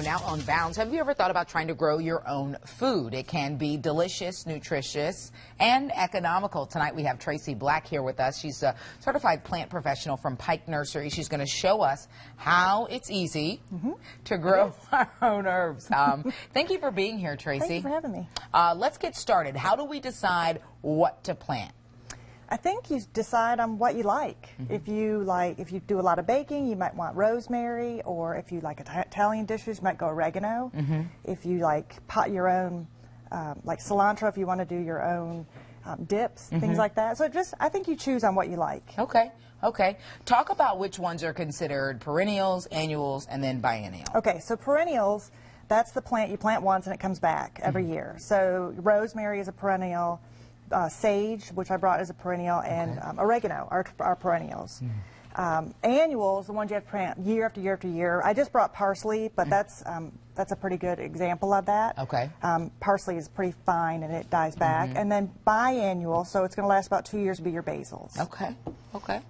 now on Bounds, have you ever thought about trying to grow your own food? It can be delicious, nutritious, and economical. Tonight we have Tracy Black here with us. She's a certified plant professional from Pike Nursery. She's going to show us how it's easy to grow our own herbs. Thank you for being here, Tracy. Thank you for having me. Let's get started. How do we decide what to plant? I think you decide on what you like. If you do a lot of baking, you might want rosemary, or if you like Italian dishes, you might go oregano. If you like pot your own, like cilantro, if you want to do your own dips, things like that. So I think you choose on what you like. Okay. Okay. Talk about which ones are considered perennials, annuals, and then biennial. Okay, so perennials, that's the plant you plant once and it comes back every year. So rosemary is a perennial. Sage, which I brought as a perennial, and oregano are perennials. Annuals, the ones you have to plant year after year after year. I just brought parsley, but that's a pretty good example of that. Okay. Parsley is pretty fine and it dies back. And then biannual, so it's going to last about 2 years, would be your basils. Okay. Okay.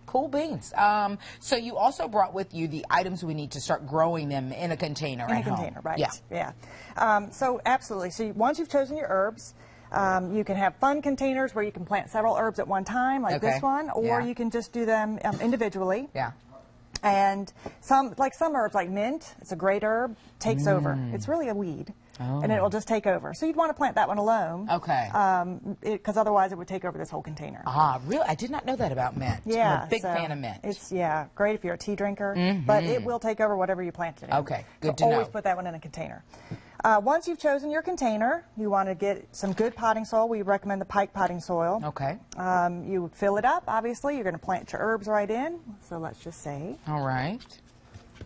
Cool beans. So you also brought with you the items we need to start growing them in a container at home. In a container, right. Yeah. So absolutely. So once you've chosen your herbs, you can have fun containers where you can plant several herbs at one time, like this one, or you can just do them individually. Yeah. And some herbs, like mint, it's a great herb, takes over. It's really a weed, and it will just take over. So you'd want to plant that one alone. Okay. Because otherwise it would take over this whole container. Ah, really? I did not know that about mint. Yeah. I'm a big fan of mint. It's great if you're a tea drinker, but it will take over whatever you plant it in. Okay. Good to know. Always put that one in a container. Once you've chosen your container, you want to get some good potting soil. We recommend the Pike potting soil. Okay. You fill it up, obviously. You're going to plant your herbs right in. So let's just say. All right.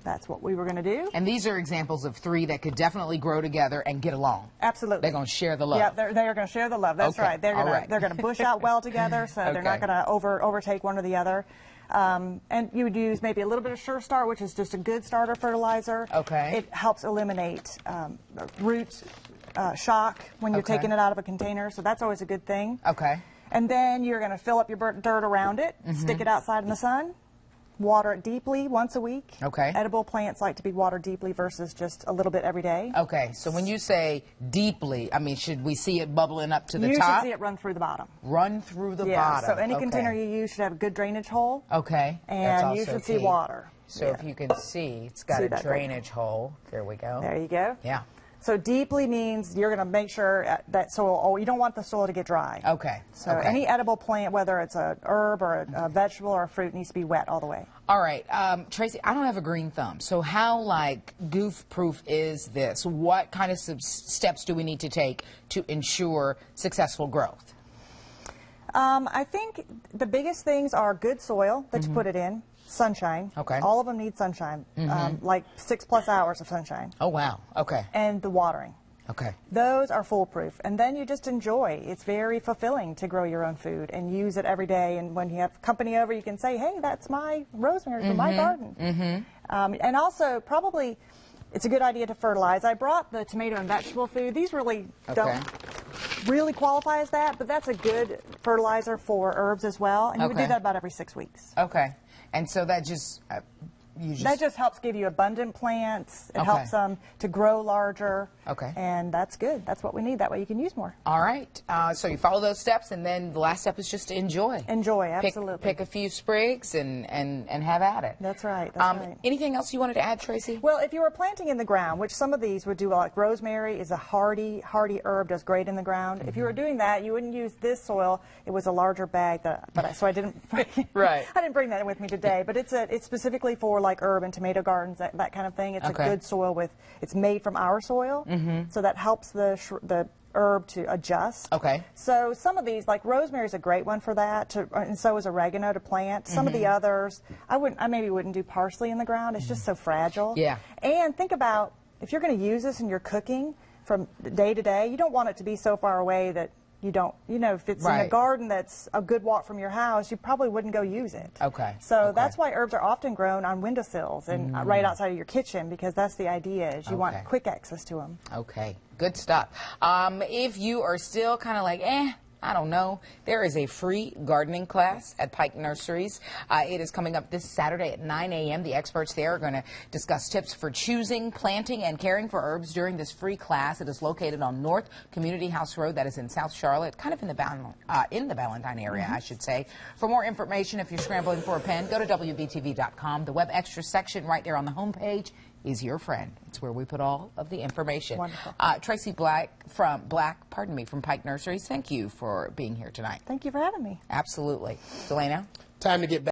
That's what we were going to do. And these are examples of 3 that could definitely grow together and get along. Absolutely. They're going to share the love. Yeah, they're going to share the love. That's right. They're going to bush out well together, so they're not going to overtake one or the other. And you would use maybe a little bit of Sure Start, which is just a good starter fertilizer. Okay. It helps eliminate root shock when you're taking it out of a container, so that's always a good thing. Okay. And then you're going to fill up your dirt around it, stick it outside in the sun, water it deeply once a week. Okay. Edible plants like to be watered deeply versus just a little bit every day. Okay. So when you say deeply, I mean, should we see it bubbling up to the top? You should see it run through the bottom. Run through the bottom. So any container you use should have a good drainage hole. Okay. And you should see water. So if you can see, it's got a drainage hole. There we go. There you go. Yeah. So deeply means you're going to make sure that soil, you don't want the soil to get dry. Okay. So any edible plant, whether it's a herb or a vegetable or a fruit, needs to be wet all the way. All right. Tracy, I don't have a green thumb. So how, goof-proof is this? What kind of steps do we need to take to ensure successful growth? I think the biggest things are good soil that you put it in. Sunshine. Okay. All of them need sunshine, like 6+ hours of sunshine. Oh, wow. Okay. And the watering. Okay. Those are foolproof. And then you just enjoy. It's very fulfilling to grow your own food and use it every day. And when you have company over, you can say, hey, that's my rosemary from my garden. And also, probably, it's a good idea to fertilize. I brought the tomato and vegetable food. These really don't really qualify as that, but that's a good fertilizer for herbs as well. And you would do that about every 6 weeks. Okay. And so that just, that just helps give you abundant plants. It helps them to grow larger. Okay. And that's good. That's what we need. That way you can use more. All right. So you follow those steps, and then the last step is just to enjoy. Enjoy, absolutely. Pick a few sprigs and have at it. That's right. That's right. Anything else you wanted to add, Tracy? Well, if you were planting in the ground, which some of these would do, like rosemary is a hardy herb, does great in the ground. If you were doing that, you wouldn't use this soil. It was a larger bag, so I didn't. Right. I didn't bring that with me today, but it's specifically for like herb and tomato gardens, that kind of thing. It's a good soil it's made from our soil, so that helps the herb to adjust. Okay. So some of these, like rosemary is a great one for that, and so is oregano to plant. Some of the others, I maybe wouldn't do parsley in the ground. It's just so fragile. Yeah. And think about, if you're going to use this in your cooking from day to day, you don't want it to be so far away that you don't, if it's in a garden that's a good walk from your house, you probably wouldn't go use it. Okay. So that's why herbs are often grown on windowsills and right outside of your kitchen, because that's the idea, is you want quick access to them. Okay. Good stuff. If you are still kind of like, I don't know. There is a free gardening class at Pike Nurseries. It is coming up this Saturday at 9 a.m. The experts there are going to discuss tips for choosing, planting, and caring for herbs during this free class. It is located on North Community House Road. That is in South Charlotte, kind of in the Ballantyne area, I should say. For more information, if you're scrambling for a pen, go to WBTV.com. The Web Extra section right there on the homepage is your friend. It's where we put all of the information. Wonderful. Tracy Black from Pike Nurseries, thank you for being here tonight. Thank you for having me. Absolutely. Delana? Time to get back.